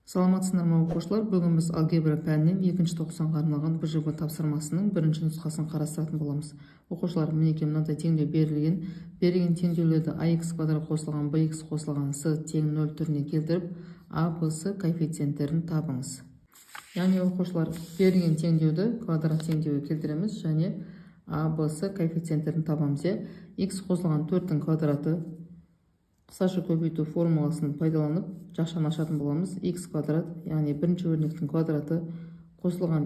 Саламатсыздар ма оқушылар? Бүгін біз алгебра пәнінен 2-ші тоқсанға арналған БЖБ тапсырмасының бірінші нұсқасын қарастыратын боламыз. Оқушылар, мінекей мынандай теңдеу берілген теңдеулерді ax квадрат қосылған bx қосылған с тең 0 түріне келтіріп, a, b, с коэффициенттерін табыңыз. Яғни оқушылар, берілген теңдеуді квадрат теңдеуге келтіреміз және a, b, с коэффициенттерін табамыз. X қосылған 4-тің квадраты қысқаша көбейту формуласын пайдаланып жақшаны ашатын боламыз. X квадрат, яғни бірінші өрнектің квадраты қосылған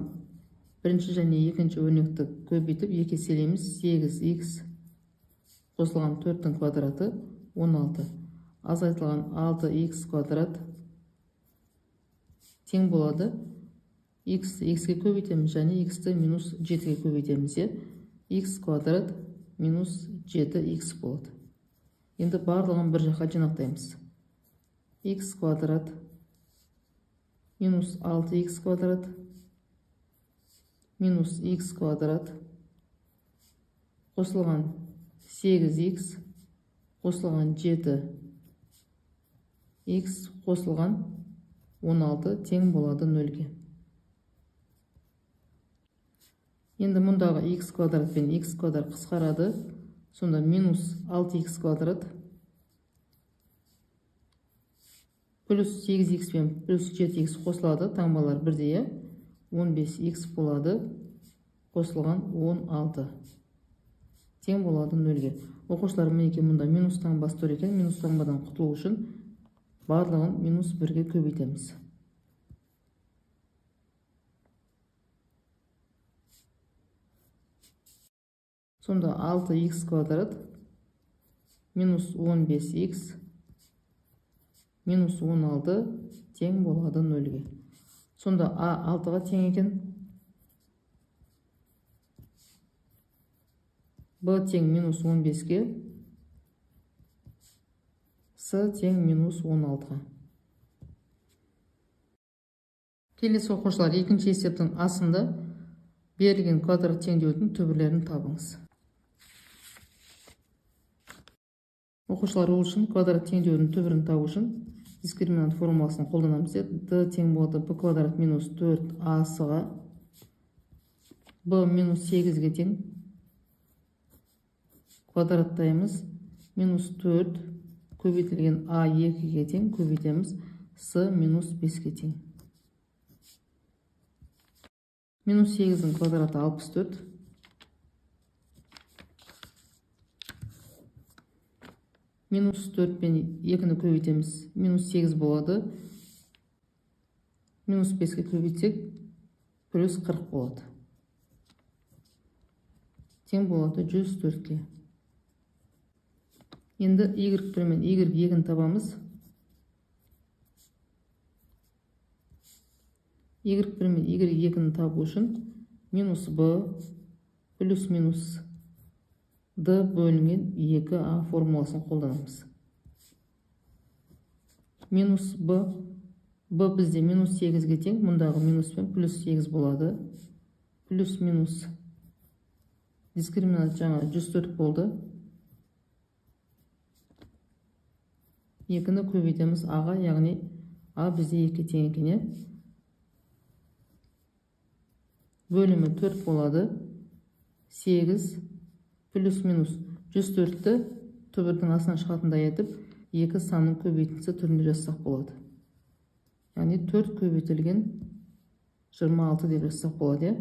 бірінші және екінші өрнекті көбейтіп екі еселейміз. 8x қосылған 4-тің квадраты 16. Азайтылған 6x квадрат тең болады. X-ке көбейтеміз және x-ті минус 7-ге көбейтеміз. X квадрат минус 7x болады. Енді барлығын бір жаққа жинақтаймыз. X квадрат минус 6x квадрат минус x квадрат қосылған 8x қосылған 7x қосылған 16 тең болады 0-ге. Енді мұндағы x квадрат пен x квадрат қысқарады. Сонда минус 6x квадрат плюс 8x пен плюс 7x қосылады. Таңбалар бірдей. 15x болады. Қосылған 16. Тең болады 0-ге. Оқушылар, мінекей мұнда минус таңбасы тұр екен. Минус таңбадан құтылу үшін барлығын минус 1-ге көбейтеміз. Сонда 6x квадрат минус 15x минус 16 тең болады 0-ге. Сонда a 6-ға тең екен. b тең минус 15-ге. с тең минус 16-ға. Келесі оқушылар, екінші есептің астында берілген квадрат теңдеудің түбірлерін табыңыз. Оқушылар, ол үшін квадрат теңдеудің түбірін табу үшін дискриминант формуласын қолданамыз. d тең болады b квадрат минус 4ac-ға, b минус 8-ге тең, квадраттаймыз, минус 4 көбейтілген a 2-ге тең, көбейтеміз, с минус 5-ге тең. Минус 8-дің квадраты 64. Минус 4 пен 2-ні көбейтеміз. Минус 8 болады. Минус 5-ке көбейтсек, плюс 40 болады. Тең болады 104-ке. Енді y1 мен y2-ні табамыз. y1 мен y2-ні табу үшін минус b плюс минус d бөлінген 2a формуласын қолданамыз. Минус b бізде минус 8-ге тең, мұндағы минус пен плюс 8 болады. Плюс минус дискриминант жаңа 104 болды. 2-ні көбейтеміз a-ға, яғни a бізде 2 тең екен. Бөлімі 4 болады. 8 плюс минус 104-ті түбірдің астынан шығатындай етіп, 2 санның көбейтіндісі түрінде жазсақ болады. Яғни 4 көбейтілген 26 деп жазсақ болады.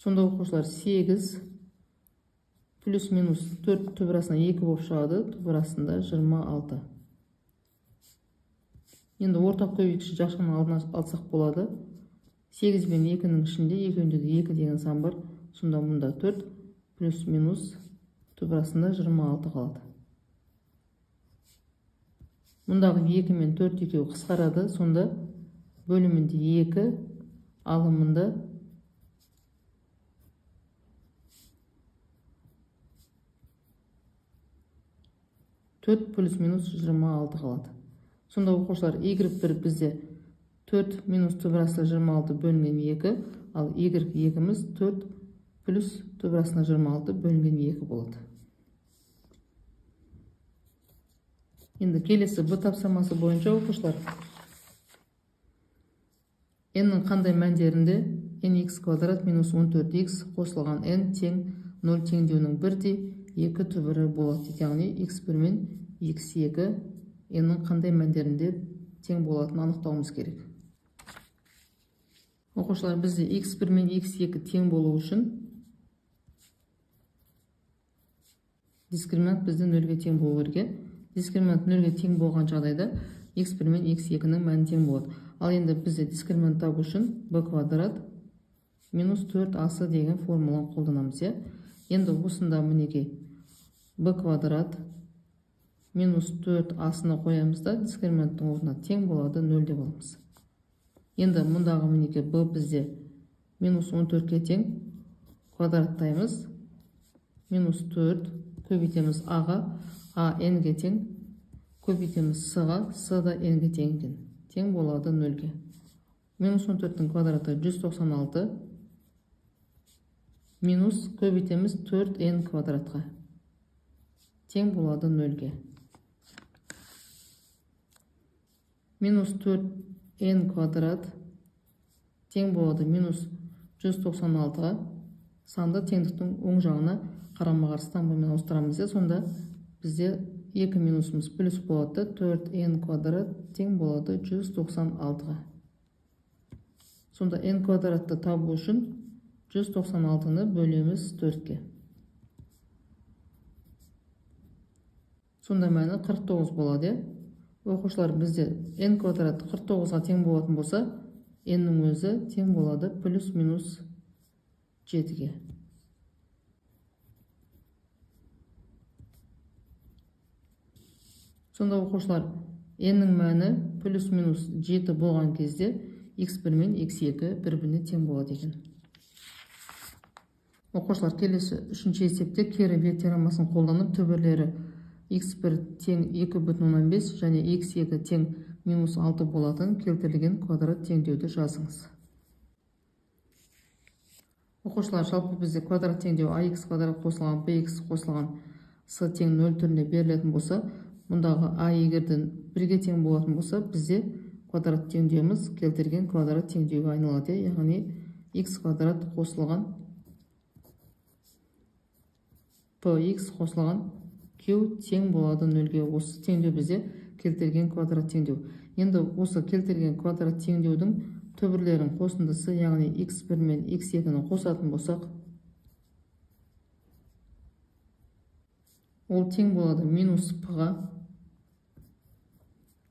Сонда оқушылар, 8 плюс минус 4 түбір астынан 2 болып шығады, түбір астында 26. Енді ортақ көбейткіші жақшаның алдына алсақ болады. 8 бен 2-нің ішінде екеуінде де 2 деген сан бар. Сонда мұнда 4 плюс минус түбір астында 26 қалады. Мұндағы 2 мен 4 екеуі қысқарады. Сонда бөлімінде 2, алымында 4 плюс минус 26 қалады. Сонда оқушылар, y1 бізде 4 минус түбір астында 26 бөлінген 2, ал y2-міз 4 плюс түбір астына 26 бөлінген 2 болады. Енді келесі Б тапсырмасы бойынша оқушылар n-нің қандай мәндерінде nx квадрат минус 14x қосылған n тең 0 теңдеуінің 1-де 2 түбірі болады. Яғни x1 мен x2 n-нің қандай мәндерінде тең болатынын анықтауымыз керек. Оқушылар, бізде x1 мен x2 тең болу үшін дискриминант бізде 0-ге тең болу керек. Дискриминант 0-ге тең болған жағдайда x1 мен x2-нің мәні тең болады. Ал енді бізде дискриминант табу үшін b квадрат минус 4ac деген формуланы қолданамыз. Енді осында мінеке b квадрат минус 4ac-ны қоямыз да дискриминанттың орнына тең болады 0 деп аламыз. Енді мұндағы мінеке b бізде минус 14-ке тең, квадраттаймыз, минус 4 көбейтеміз a-ға, a n-ге тең, көбейтеміз с-ға, с да n-ге тең болады 0-ге. Минус 14-дің квадраты 196, минус көбейтеміз 4n квадратқа, тең болады 0-ге. Минус 4n квадрат тең болады минус 196-ға, санды теңдіктің оң жағына қарама-қарсы таңбамен ауыстырамыз. Сонда бізде 2 минусымыз плюс болады, 4n квадрат тең болады 196-ға. Сонда n квадратты табу үшін 196-ны бөлеміз 4-ке. Сонда мәні 49 болады. Оқушылар, бізде n квадрат 49-ға тең болатын болса, n-нің өзі тең болады плюс минус 7-ге. Сонда оқушылар, n-нің мәні плюс минус 7 болған кезде x1 мен x2 бір-біріне тең болады екен. Оқушылар, келесі үшінші есепте кері бет теоремасын қолданып түбірлері x1 тең 2,5 және x2 тең минус 6 болатын келтірілген квадрат теңдеуді жазыңыз. Оқушылар, жалпы бізде квадрат теңдеу ax квадрат қосылған bx қосылған s тең 0 түрінде берілетін болса, мұндағы a егерден 1-ге тең болатын болса, бізде квадрат теңдеуіміз келтірген квадрат теңдеуге айналады. Яғни x квадрат қосылған px қосылған q тең болады 0-ге. Осы теңдеу бізде келтірген квадрат теңдеу. Енді осы келтірген квадрат теңдеудің түбірлерінің қосындысы, яғни x1 мен x2-ні қосатын болсақ, ол тең болады минус p-ға,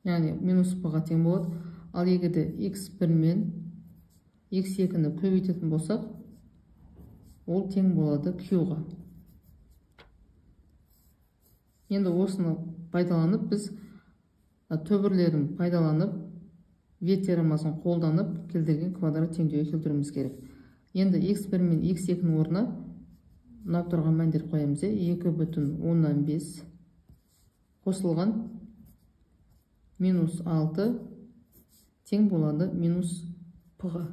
яғни минус p-ға тең болады. Ал егерде x1 мен x2-ні көбейтетін болсақ, ол тең болады q-ға. Енді осыны пайдаланып, біз түбірлерін пайдаланып, бет теоремасын қолданып, келтірген квадрат теңдеуге келтіруіміз керек. Енді x1 мен x2-нің орнына мына тұрған мәндер қоямыз. 2,15 қосылған минус 6 тең болады минус p-ға.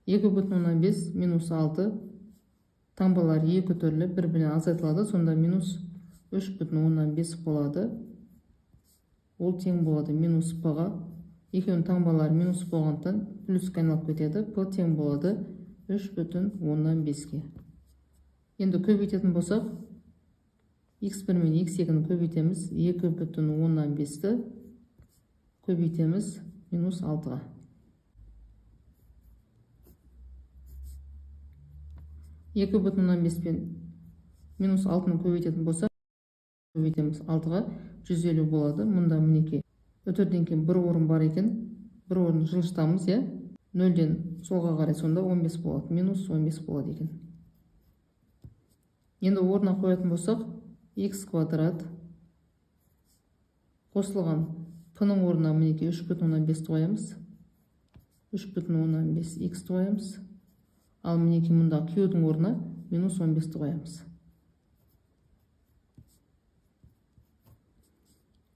2,15 минус 6 таңбалар екі түрлі бір-біріне азайтылады. Сонда минус 3,15 болады. Ол тең болады минус p-ға. Екеуінің таңбалары минус болғандықтан плюске айналып кетеді. P тең болады 3,15-ге. Енді көбейтетін болсақ, x1 мен x2-ні көбейтеміз, 2,15-ті көбейтеміз минус 6-ға. Екі бүтін оннан бес пен минус 6-ны көбейтетін болсақ, көбейтеміз 6-ға, 150 болады. Мұнда мінеке өтірден кейін бір орын бар екен, бір орын жылжытамыз, 0-ден солға қарай, сонда 15 болады, минус 15 болады екен. Енді орнына қоятын болсақ, x квадрат қосылған p-ның орнына мінеке 3,15 қоямыз, 3,15 x қоямыз. Ал мінеке мұнда q-дің орнына минус 15 қоямыз.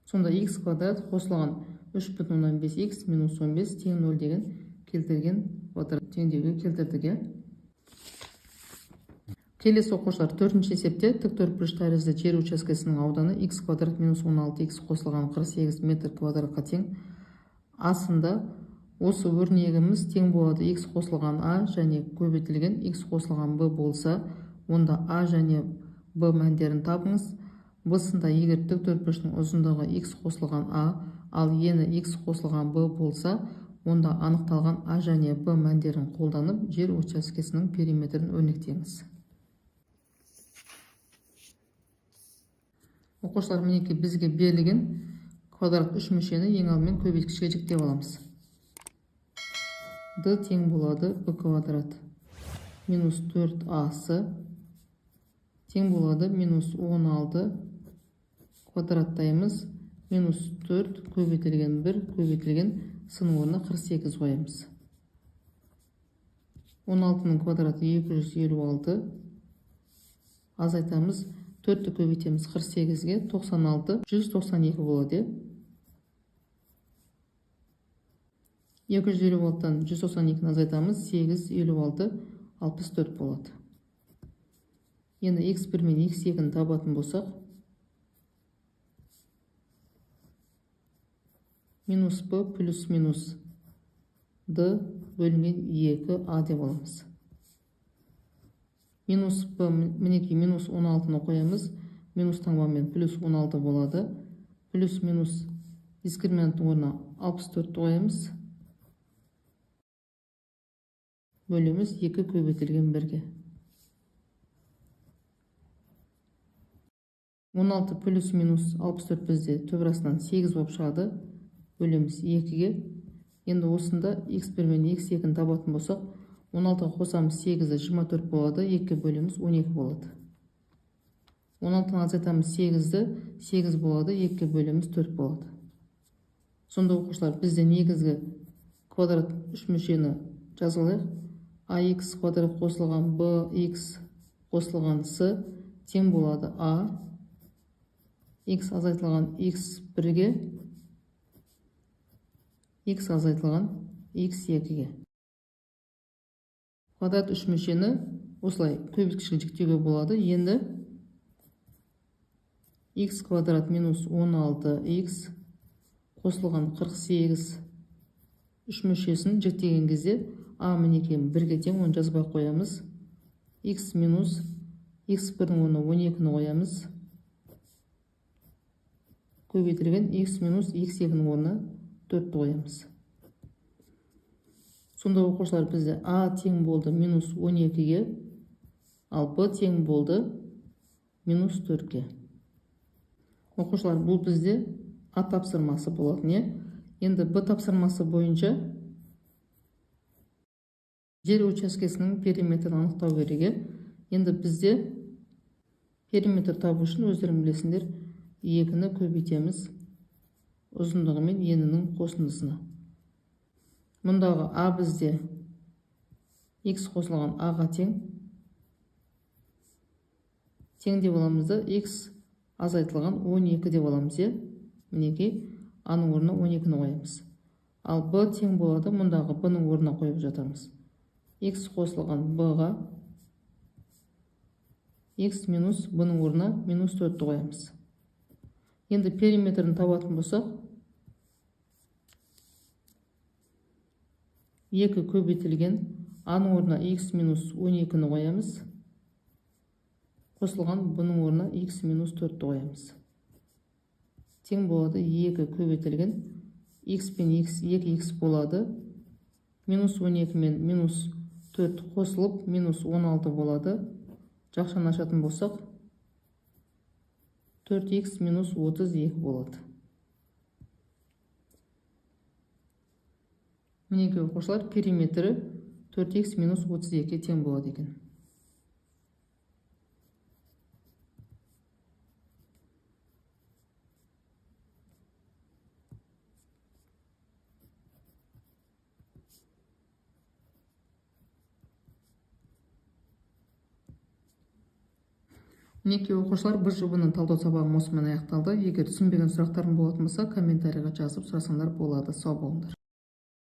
Сонда x квадрат қосылған 3,15x минус 15 тең 0 деген келтірген квадрат теңдеуге келтірдік. Келесі оқушылар 4-ші есепте тіктөртбұрыш тәрізді жер учаскесінің ауданы x квадрат минус 16x қосылған 48 метр квадратқа тең. Асында осы өрнегіміз тең болады x қосылған a және көбейтілген x қосылған b болса, онда a және b мәндерін табыңыз. Б-сында егер тіктөртбұрыштың ұзындығы x қосылған a, ал ені x қосылған b болса, онда анықталған a және b мәндерін қолданып жер учаскесінің периметрін өрнектеңіз. Оқушылар, мінекей бізге берілген квадрат үш мүшені ең алдымен көбейткішке жіктеп аламыз. d тең болады b квадрат минус 4ac тең болады минус 16 квадраттаймыз, минус 4 көбейтілген 1 көбейтілген сының орнына 48 қоямыз. 16-ның квадраты 256, азайтамыз, 4-ті көбейтеміз 48-ге, 96, 192 болады. 256-тан 192-ні азайтамыз, 8, 56, 64 болады. Енді x1 мен x2-ні табатын болсақ, минус b плюс минус d бөлінген 2a деп аламыз. Минус b, мінекей минус 16-ны қоямыз, минус таңбамен плюс 16 болады. Плюс минус дискриминанттың орнына 64 қоямыз. Бөлеміз 2 көбейтілген 1-ге. 16 плюс минус 64 бізде төбірасынан 8 болып шығады. Бөлеміз 2-ге. Енді осында x1 мен x2-ні табатын болсақ, 16-ға қосамыз 8-ді 24 болады, 2-ге бөлеміз 12 болады. 16-ны азайтамыз 8-ді, 8 болады, 2-ге бөлеміз 4 болады. Сонда оқушылар, бізде негізгі квадрат үш мүшені жазылайық. ax квадрат қосылған bx қосылған c тең болады a, x азайтылған x1-ге, x азайтылған x2-ге. Квадрат үш мүшені осылай көбейткішке жіктеуге болады. Енді x квадрат минус 16x қосылған 48 үш мүшесін жіктеген кезде a мінекей 1-ге тең, оны жазбай қоямыз. x минус x1-ның орнына 12-ні қоямыз. Көбейтілген x минус x2-ның орнына 4-ті қоямыз. Сонда оқушылар, бізде a тең болды минус 12-ге, ал b тең болды минус 4-ге. Оқушылар, бұл бізде a тапсырмасы болады. Енді b тапсырмасы бойынша жер учаскесінің периметрін анықтау керек. Енді бізде периметр табу үшін өздерің білесіңдер, 2-ні көбейтеміз ұзындығы мен енінің қосындысына. Мұндағы a бізде x қосылған a-ға тең. Тең деп аламыз да, x азайтылған 12 деп аламыз. Мінекей a-ның орнына 12-ні қоямыз. Ал b тең болады, мұндағы b-ның орнына қойып жатырмыз. x қосылған b-ға, x минус b-ның орнына минус 4-ті қоямыз. Енді периметрін табатын болсақ, 2 көбейтілген a-ның орнына x минус 12-ні қоямыз. Қосылған b-ның орнына x минус 4-ті қоямыз. Тең болады 2 көбейтілген x пен x 2x болады. Минус 12 мен минус 4 қосылып минус 16 болады. Жақшаны ашатын болсақ, 4x минус 32 болады. Мінекей оқушылар, периметрі 4x минус 32-ге тең болады екен. Мінекей оқушылар, бір жұбының талдау сабағым осымен аяқталды. Егер түсінбеген сұрақтарың болатын болса, комментарийға жазып сұрасаңдар болады. Сау болыңдар.